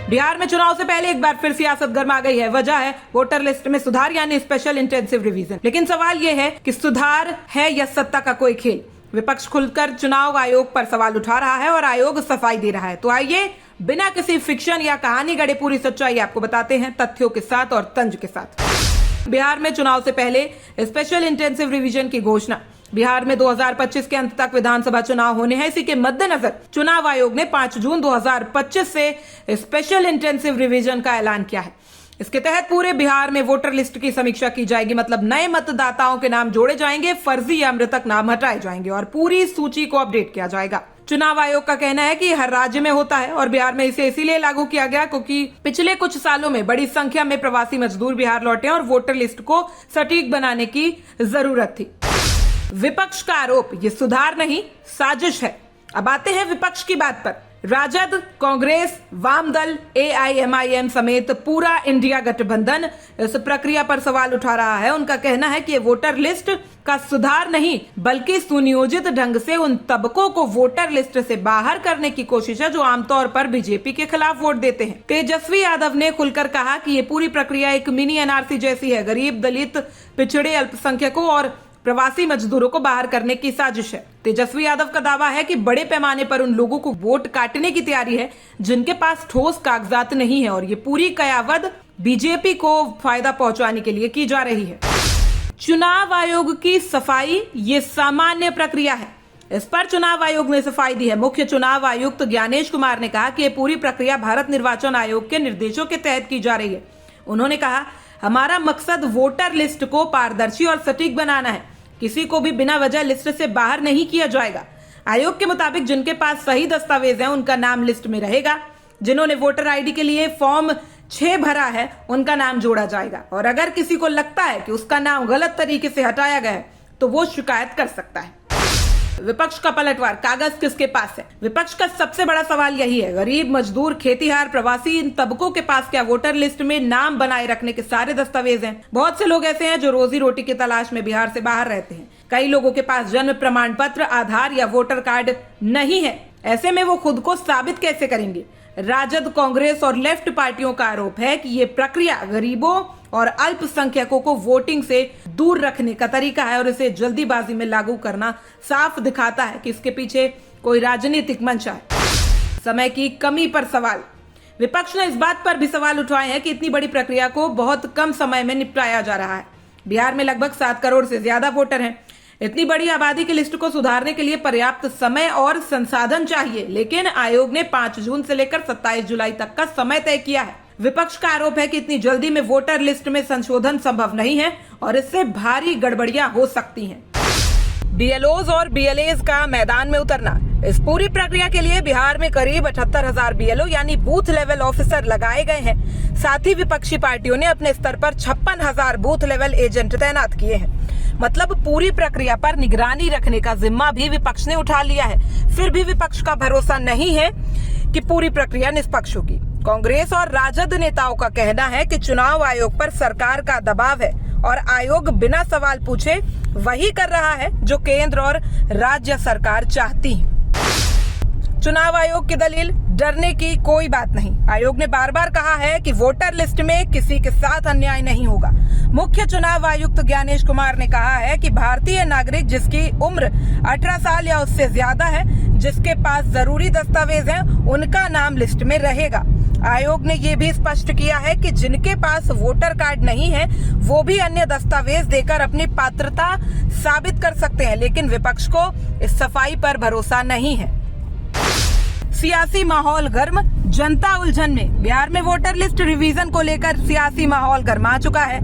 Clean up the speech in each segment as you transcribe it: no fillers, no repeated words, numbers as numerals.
बिहार में चुनाव से पहले एक बार फिर सियासत गर्मा गई है। वजह है वोटर लिस्ट में सुधार यानी स्पेशल इंटेंसिव रिवीजन। लेकिन सवाल यह है कि सुधार है या सत्ता का कोई खेल। विपक्ष खुलकर चुनाव आयोग पर सवाल उठा रहा है और आयोग सफाई दे रहा है। तो आइए बिना किसी फिक्शन या कहानी गढ़े पूरी सच्चाई आपको बताते हैं तथ्यों के साथ और तंज के साथ। बिहार में चुनाव से पहले स्पेशल इंटेंसिव रिवीजन की घोषणा। बिहार में 2025 के अंत तक विधानसभा चुनाव होने हैं। इसी के मद्देनजर चुनाव आयोग ने 5 जून 2025 से स्पेशल इंटेंसिव रिवीजन का ऐलान किया है। इसके तहत पूरे बिहार में वोटर लिस्ट की समीक्षा की जाएगी। मतलब नए मतदाताओं के नाम जोड़े जाएंगे, फर्जी या मृतक नाम हटाए जाएंगे और पूरी सूची को अपडेट किया जाएगा। चुनाव आयोग का कहना है कि हर राज्य में होता है और बिहार में इसे इसीलिए लागू किया गया क्योंकि पिछले कुछ सालों में बड़ी संख्या में प्रवासी मजदूर बिहार लौटे और वोटर लिस्ट को सटीक बनाने की जरूरत थी। विपक्ष का आरोप ये सुधार नहीं साजिश है। अब आते हैं विपक्ष की बात पर। राजद, कांग्रेस, वामदल, AIMIM समेत पूरा इंडिया गठबंधन इस प्रक्रिया पर सवाल उठा रहा है। उनका कहना है कि ये वोटर लिस्ट का सुधार नहीं बल्कि सुनियोजित ढंग से उन तबकों को वोटर लिस्ट से बाहर करने की कोशिश है जो आमतौर पर बीजेपी के खिलाफ वोट देते हैं। तेजस्वी यादव ने खुलकर कहा कि ये पूरी प्रक्रिया एक मिनी NRC जैसी है। गरीब, दलित, पिछड़े, अल्पसंख्यकों और प्रवासी मजदूरों को बाहर करने की साजिश है। तेजस्वी यादव का दावा है कि बड़े पैमाने पर उन लोगों को वोट काटने की तैयारी है जिनके पास ठोस कागजात नहीं है और ये पूरी कयावद बीजेपी को फायदा पहुंचाने के लिए की जा रही है। चुनाव आयोग की सफाई ये सामान्य प्रक्रिया है। इस पर चुनाव आयोग ने सफाई दी है। मुख्य चुनाव आयुक्त ज्ञानेश कुमार ने कहा कि ये पूरी प्रक्रिया भारत निर्वाचन आयोग के निर्देशों के तहत की जा रही है। उन्होंने कहा, हमारा मकसद वोटर लिस्ट को पारदर्शी और सटीक बनाना है। किसी को भी बिना वजह लिस्ट से बाहर नहीं किया जाएगा। आयोग के मुताबिक जिनके पास सही दस्तावेज हैं उनका नाम लिस्ट में रहेगा। जिन्होंने वोटर ID के लिए फॉर्म 6 भरा है उनका नाम जोड़ा जाएगा और अगर किसी को लगता है कि उसका नाम गलत तरीके से हटाया गया है तो वो शिकायत कर सकता है। विपक्ष का पलटवार, कागज किसके पास है? विपक्ष का सबसे बड़ा सवाल यही है। गरीब, मजदूर, खेतीहार, प्रवासी, इन तबकों के पास क्या वोटर लिस्ट में नाम बनाए रखने के सारे दस्तावेज हैं? बहुत से लोग ऐसे हैं जो रोजी रोटी की तलाश में बिहार से बाहर रहते हैं। कई लोगों के पास जन्म प्रमाण पत्र, आधार या वोटर कार्ड नहीं है। ऐसे में वो खुद को साबित कैसे करेंगे? राजद, कांग्रेस और लेफ्ट पार्टियों का आरोप है कि ये प्रक्रिया गरीबों और अल्पसंख्यकों को वोटिंग से दूर रखने का तरीका है और इसे जल्दीबाजी में लागू करना साफ दिखाता है कि इसके पीछे कोई राजनीतिक मंशा है। समय की कमी पर सवाल। विपक्ष ने इस बात पर भी सवाल उठाए हैं कि इतनी बड़ी प्रक्रिया को बहुत कम समय में निपटाया जा रहा है। बिहार में लगभग 7 करोड़ से ज्यादा वोटर हैं। इतनी बड़ी आबादी की लिस्ट को सुधारने के लिए पर्याप्त समय और संसाधन चाहिए, लेकिन आयोग ने 5 जून से लेकर 27 जुलाई तक का समय तय किया है। विपक्ष का आरोप है कि इतनी जल्दी में वोटर लिस्ट में संशोधन संभव नहीं है और इससे भारी गड़बड़ियां हो सकती हैं। BLOs और BLAs का मैदान में उतरना। इस पूरी प्रक्रिया के लिए बिहार में करीब 78,000 BLO यानी बूथ लेवल ऑफिसर लगाए गए हैं। साथ ही विपक्षी पार्टियों ने अपने स्तर पर 56,000 बूथ लेवल एजेंट तैनात किए हैं। मतलब पूरी प्रक्रिया पर निगरानी रखने का जिम्मा भी विपक्ष ने उठा लिया है। फिर भी विपक्ष का भरोसा नहीं है कि पूरी प्रक्रिया निष्पक्ष होगी। कांग्रेस और राजद नेताओं का कहना है कि चुनाव आयोग पर सरकार का दबाव है और आयोग बिना सवाल पूछे वही कर रहा है जो केंद्र और राज्य सरकार चाहती है। चुनाव आयोग की दलील, डरने की कोई बात नहीं। आयोग ने बार बार कहा है कि वोटर लिस्ट में किसी के साथ अन्याय नहीं होगा। मुख्य चुनाव आयुक्त ज्ञानेश कुमार ने कहा है कि भारतीय नागरिक जिसकी उम्र 18 साल या उससे ज्यादा है, जिसके पास जरूरी दस्तावेज हैं, उनका नाम लिस्ट में रहेगा। आयोग ने ये भी स्पष्ट किया है कि जिनके पास वोटर कार्ड नहीं है वो भी अन्य दस्तावेज देकर अपनी पात्रता साबित कर सकते हैं, लेकिन विपक्ष को इस सफाई पर भरोसा नहीं है। सियासी माहौल गर्म, जनता उलझन में। बिहार में वोटर लिस्ट रिवीजन को लेकर सियासी माहौल गर्मा चुका है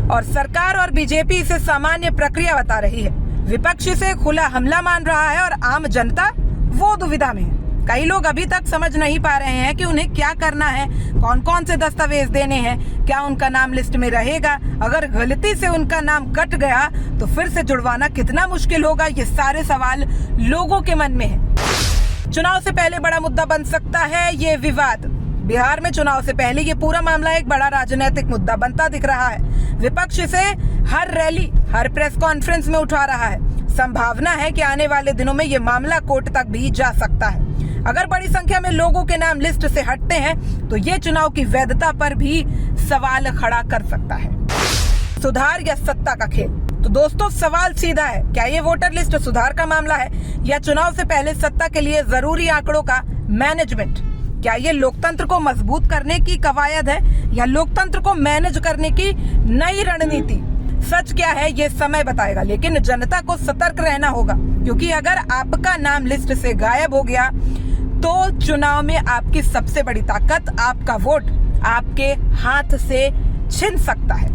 और सरकार और बीजेपी इसे सामान्य प्रक्रिया बता रही है। विपक्ष इसे खुला हमला मान रहा है और आम जनता वो दुविधा में है। कई लोग अभी तक समझ नहीं पा रहे हैं कि उन्हें क्या करना है, कौन कौन से दस्तावेज देने हैं, क्या उनका नाम लिस्ट में रहेगा, अगर गलती से उनका नाम कट गया तो फिर से जुड़वाना कितना मुश्किल होगा। ये सारे सवाल लोगों के मन में है। चुनाव से पहले बड़ा मुद्दा बन सकता है ये विवाद। बिहार में चुनाव से पहले ये पूरा मामला एक बड़ा राजनीतिक मुद्दा बनता दिख रहा है। विपक्ष इसे हर रैली, हर प्रेस कॉन्फ्रेंस में उठा रहा है। संभावना है कि आने वाले दिनों में ये मामला कोर्ट तक भी जा सकता है। अगर बड़ी संख्या में लोगों के नाम लिस्ट से हटते हैं तो ये चुनाव की वैधता पर भी सवाल खड़ा कर सकता है। सुधार या सत्ता का खेल। तो दोस्तों सवाल सीधा है, क्या ये वोटर लिस्ट सुधार का मामला है या चुनाव से पहले सत्ता के लिए जरूरी आंकड़ों का मैनेजमेंट? क्या ये लोकतंत्र को मजबूत करने की कवायद है या लोकतंत्र को मैनेज करने की नई रणनीति? सच क्या है ये समय बताएगा, लेकिन जनता को सतर्क रहना होगा, क्योंकि अगर आपका नाम लिस्ट से गायब हो गया तो चुनाव में आपकी सबसे बड़ी ताकत, आपका वोट, आपके हाथ से छिन सकता है।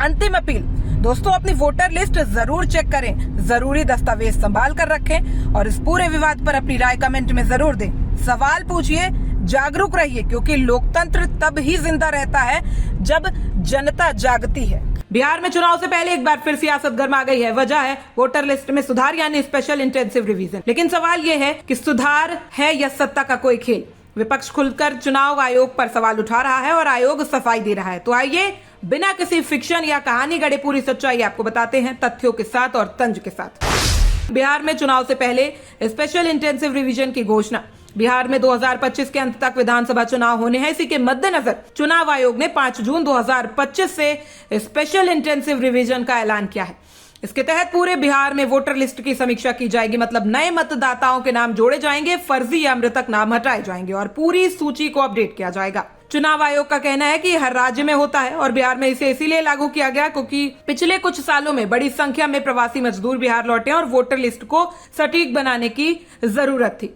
अंतिम अपील दोस्तों, अपनी वोटर लिस्ट जरूर चेक करें, जरूरी दस्तावेज संभाल कर रखें और इस पूरे विवाद पर अपनी राय कमेंट में जरूर दें। सवाल पूछिए, जागरूक रहिए, क्योंकि लोकतंत्र तब ही जिंदा रहता है जब जनता जागती है। बिहार में चुनाव से पहले एक बार फिर सियासत गर्मा गई है। वजह है वोटर लिस्ट में सुधार यानी स्पेशल इंटेंसिव रिवीजन। लेकिन सवाल ये है कि सुधार है या सत्ता का कोई खेल? विपक्ष खुलकर चुनाव आयोग पर सवाल उठा रहा है और आयोग सफाई दे रहा है। तो आइए बिना किसी फिक्शन या कहानी गढ़े पूरी सच्चाई आपको बताते हैं, तथ्यों के साथ और तंज के साथ। बिहार में चुनाव से पहले स्पेशल इंटेंसिव रिवीजन की घोषणा। बिहार में 2025 के अंत तक विधानसभा चुनाव होने हैं। इसी के मद्देनजर चुनाव आयोग ने 5 जून 2025 से स्पेशल इंटेंसिव रिवीजन का ऐलान किया है। इसके तहत पूरे बिहार में वोटर लिस्ट की समीक्षा की जाएगी, मतलब नए मतदाताओं के नाम जोड़े जाएंगे, फर्जी या मृतक नाम हटाए जाएंगे और पूरी सूची को अपडेट किया जाएगा। चुनाव आयोग का कहना है कि हर राज्य में होता है और बिहार में इसे इसीलिए लागू किया गया क्योंकि पिछले कुछ सालों में बड़ी संख्या में प्रवासी मजदूर बिहार लौटे और वोटर लिस्ट को सटीक बनाने की जरूरत थी।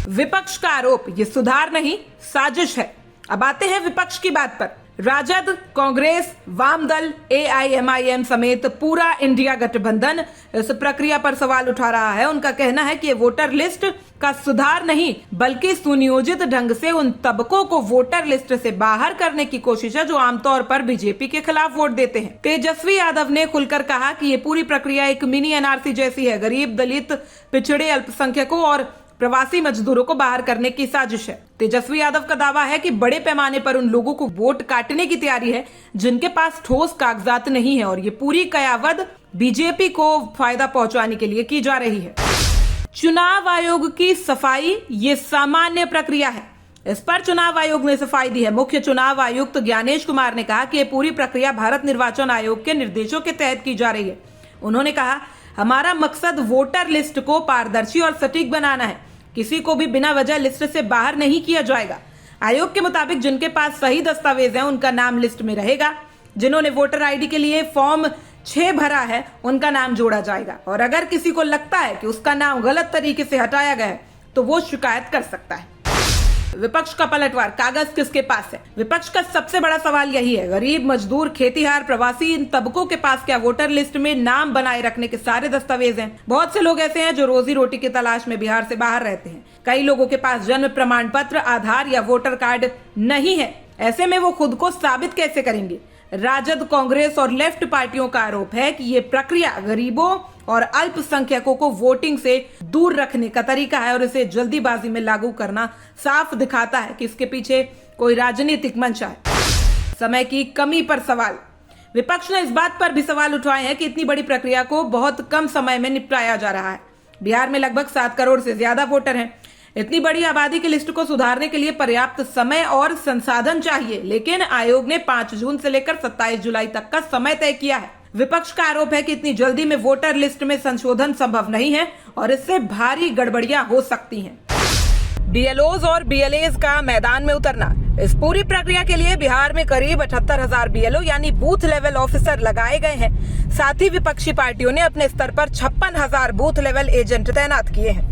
विपक्ष का आरोप, ये सुधार नहीं साजिश है। अब आते हैं विपक्ष की बात पर। राजद, कांग्रेस, वामदल, AIMIM समेत पूरा इंडिया गठबंधन इस प्रक्रिया पर सवाल उठा रहा है। उनका कहना है कि ये वोटर लिस्ट का सुधार नहीं बल्कि सुनियोजित ढंग से उन तबकों को वोटर लिस्ट से बाहर करने की कोशिश है जो आमतौर पर बीजेपी के खिलाफ वोट देते हैं। तेजस्वी यादव ने खुलकर कहा कि ये पूरी प्रक्रिया एक मिनी NRC जैसी है। गरीब, दलित, पिछड़े, अल्पसंख्यकों और प्रवासी मजदूरों को बाहर करने की साजिश है। तेजस्वी यादव का दावा है कि बड़े पैमाने पर उन लोगों को वोट काटने की तैयारी है जिनके पास ठोस कागजात नहीं है और ये पूरी कयावद बीजेपी को फायदा पहुंचाने के लिए की जा रही है। चुनाव आयोग की सफाई ये सामान्य प्रक्रिया है। इस पर चुनाव आयोग ने सफाई दी है। मुख्य चुनाव आयुक्त ज्ञानेश कुमार ने कहा कि ये पूरी प्रक्रिया भारत निर्वाचन आयोग के निर्देशों के तहत की जा रही है। उन्होंने कहा, हमारा मकसद वोटर लिस्ट को पारदर्शी और सटीक बनाना है। किसी को भी बिना वजह लिस्ट से बाहर नहीं किया जाएगा। आयोग के मुताबिक जिनके पास सही दस्तावेज हैं उनका नाम लिस्ट में रहेगा। जिन्होंने वोटर आईडी के लिए फॉर्म 6 भरा है उनका नाम जोड़ा जाएगा और अगर किसी को लगता है कि उसका नाम गलत तरीके से हटाया गया है तो वो शिकायत कर सकता है। विपक्ष का पलटवार, कागज किसके पास है? विपक्ष का सबसे बड़ा सवाल यही है, गरीब, मजदूर, खेतीहार, प्रवासी, इन तबकों के पास क्या वोटर लिस्ट में नाम बनाए रखने के सारे दस्तावेज हैं? बहुत से लोग ऐसे हैं जो रोजी रोटी की तलाश में बिहार से बाहर रहते हैं। कई लोगों के पास जन्म प्रमाण पत्र, आधार या वोटर कार्ड नहीं है। ऐसे में वो खुद को साबित कैसे करेंगे? राजद, कांग्रेस और लेफ्ट पार्टियों का आरोप है कि ये प्रक्रिया गरीबों और अल्पसंख्यकों को वोटिंग से दूर रखने का तरीका है और इसे जल्दीबाजी में लागू करना साफ दिखाता है कि इसके पीछे कोई राजनीतिक मंशा है। समय की कमी पर सवाल। विपक्ष ने इस बात पर भी सवाल उठाए हैं कि इतनी बड़ी प्रक्रिया को बहुत कम समय में निपटाया जा रहा है। बिहार में लगभग 7 करोड़ से ज्यादा वोटर हैं। इतनी बड़ी आबादी की लिस्ट को सुधारने के लिए पर्याप्त समय और संसाधन चाहिए, लेकिन आयोग ने 5 जून से लेकर 27 जुलाई तक का समय तय किया है। विपक्ष का आरोप है कि इतनी जल्दी में वोटर लिस्ट में संशोधन संभव नहीं है और इससे भारी गड़बड़ियां हो सकती हैं। BLOs और BLAs का मैदान में उतरना। इस पूरी प्रक्रिया के लिए बिहार में करीब 78,000 BLO यानी बूथ लेवल ऑफिसर लगाए गए हैं। साथ ही विपक्षी पार्टियों ने अपने स्तर पर 56,000 बूथ लेवल एजेंट तैनात किए हैं।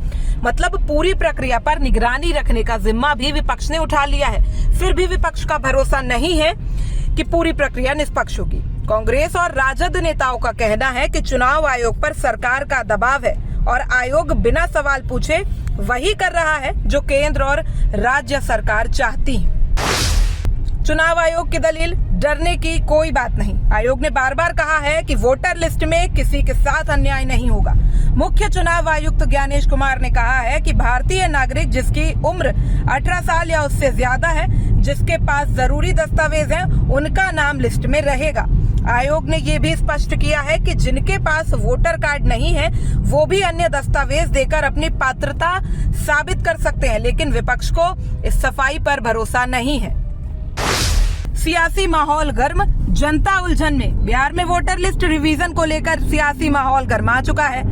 मतलब पूरी प्रक्रिया पर निगरानी रखने का जिम्मा भी विपक्ष ने उठा लिया है। फिर भी विपक्ष का भरोसा नहीं है कि पूरी प्रक्रिया निष्पक्ष होगी। कांग्रेस और राजद नेताओं का कहना है कि चुनाव आयोग पर सरकार का दबाव है और आयोग बिना सवाल पूछे वही कर रहा है जो केंद्र और राज्य सरकार चाहती है। चुनाव आयोग की दलील, डरने की कोई बात नहीं। आयोग ने बार बार कहा है कि वोटर लिस्ट में किसी के साथ अन्याय नहीं होगा। मुख्य चुनाव आयुक्त ज्ञानेश कुमार ने कहा है कि भारतीय नागरिक जिसकी उम्र 18 साल या उससे ज्यादा है, जिसके पास जरूरी दस्तावेज हैं, उनका नाम लिस्ट में रहेगा। आयोग ने ये भी स्पष्ट किया है कि जिनके पास वोटर कार्ड नहीं है वो भी अन्य दस्तावेज देकर अपनी पात्रता साबित कर सकते हैं, लेकिन विपक्ष को इस सफाई पर भरोसा नहीं है। सियासी माहौल गर्म, जनता उलझन में। बिहार में वोटर लिस्ट रिवीजन को लेकर सियासी माहौल गर्मा चुका है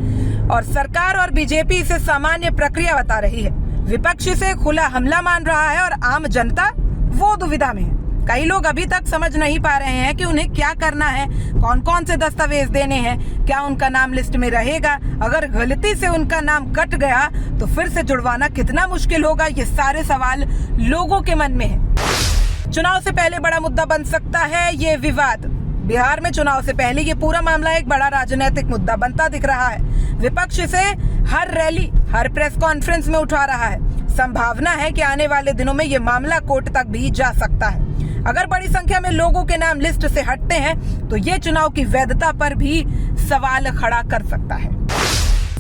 और सरकार और बीजेपी इसे सामान्य प्रक्रिया बता रही है। विपक्ष इसे खुला हमला मान रहा है और आम जनता वो दुविधा में है। कई लोग अभी तक समझ नहीं पा रहे हैं कि उन्हें क्या करना है, कौन कौन से दस्तावेज देने हैं, क्या उनका नाम लिस्ट में रहेगा, अगर गलती से उनका नाम कट गया तो फिर से जुड़वाना कितना मुश्किल होगा। ये सारे सवाल लोगों के मन में है। चुनाव से पहले बड़ा मुद्दा बन सकता है ये विवाद। बिहार में चुनाव से पहले ये पूरा मामला एक बड़ा राजनीतिक मुद्दा बनता दिख रहा है। विपक्ष इसे हर रैली, हर प्रेस कॉन्फ्रेंस में उठा रहा है। संभावना है कि आने वाले दिनों में ये मामला कोर्ट तक भी जा सकता है। अगर बड़ी संख्या में लोगों के नाम लिस्ट से हटते हैं तो ये चुनाव की वैधता पर भी सवाल खड़ा कर सकता है।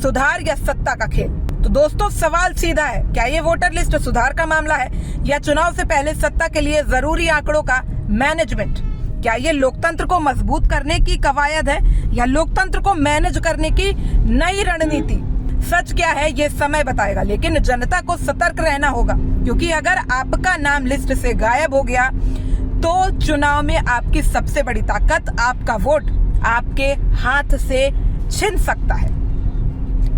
सुधार या सत्ता का खेल। तो दोस्तों सवाल सीधा है, क्या ये वोटर लिस्ट सुधार का मामला है या चुनाव से पहले सत्ता के लिए जरूरी आंकड़ों का मैनेजमेंट? क्या ये लोकतंत्र को मजबूत करने की कवायद है या लोकतंत्र को मैनेज करने की नई रणनीति? सच क्या है ये समय बताएगा, लेकिन जनता को सतर्क रहना होगा, क्योंकि अगर आपका नाम लिस्ट से गायब हो गया तो चुनाव में आपकी सबसे बड़ी ताकत, आपका वोट, आपके हाथ से छिन सकता है।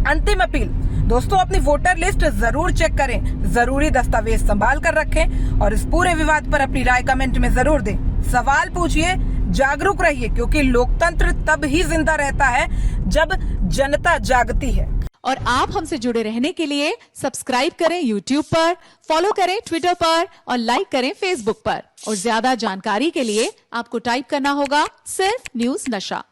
अंतिम अपील दोस्तों, अपनी वोटर लिस्ट जरूर चेक करें, जरूरी दस्तावेज संभाल कर रखें और इस पूरे विवाद पर अपनी राय कमेंट में जरूर दें। सवाल पूछिए, जागरूक रहिए, क्योंकि लोकतंत्र तब ही जिंदा रहता है जब जनता जागती है। और आप हमसे जुड़े रहने के लिए सब्सक्राइब करें YouTube पर, फॉलो करें Twitter पर और लाइक करें Facebook पर। और ज्यादा जानकारी के लिए आपको टाइप करना होगा सिर्फ न्यूज़ नशा।